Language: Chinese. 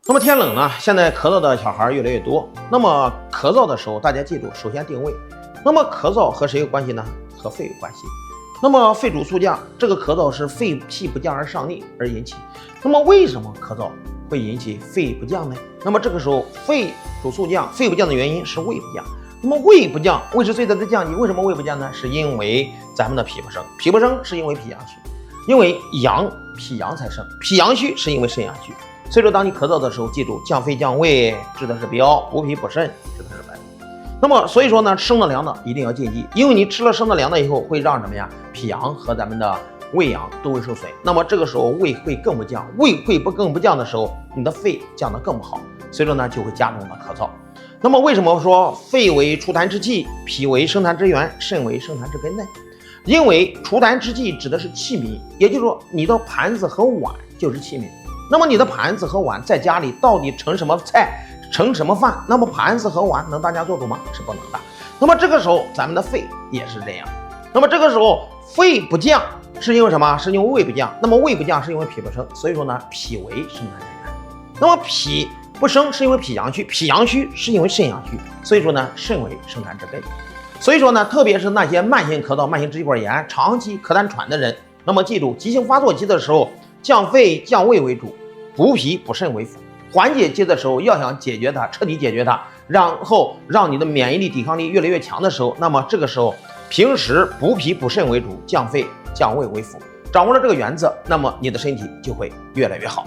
那么天冷呢，现在咳嗽的小孩越来越多。那么咳嗽的时候，大家记住，首先定位。那么咳嗽和谁有关系呢？和肺有关系。那么肺主速降，这个咳嗽是肺气不降而上逆而引起。那么为什么咳嗽会引起肺不降呢？那么这个时候肺主速降，肺不降的原因是胃不降。那么胃不降，胃是最大的降剂。为什么胃不降呢？是因为咱们的脾不升，脾不升是因为脾阳虚，因为阳脾阳才升，脾阳虚是因为肾阳虚。所以说，当你咳嗽的时候，记住降肺降胃治的是标，补脾补肾治的是本。那么所以说呢，生的凉的一定要禁忌，因为你吃了生的凉的以后，会让什么呀？脾阳和咱们的胃阳都会受损。那么这个时候胃会更不降，胃会更不降的时候，你的肺降得更不好，所以说呢就会加重了咳嗽。那么为什么说肺为出痰之器，脾为生痰之源，肾为生痰之根呢？因为出痰之器指的是器皿，也就是说你的盘子和碗就是器皿。那么你的盘子和碗在家里到底盛什么菜，盛什么饭？那么盘子和碗能大家做主吗？是不能的。那么这个时候咱们的肺也是这样。那么这个时候肺不降是因为什么？是因为胃不降。那么胃不降是因为脾不升，所以说呢脾为生痰之源。那么脾不升是因为脾阳虚，脾阳虚是因为肾阳虚，所以说呢肾为生痰之根。所以说呢，特别是那些慢性咳嗽、慢性支气管炎、长期咳痰喘的人，那么记住，急性发作期的时候，降肺降胃为主，补脾补肾为辅。缓解期的时候，要想解决它，彻底解决它，然后让你的免疫力、抵抗力越来越强的时候，那么这个时候平时补脾补肾为主，降肺降胃为辅。掌握了这个原则，那么你的身体就会越来越好。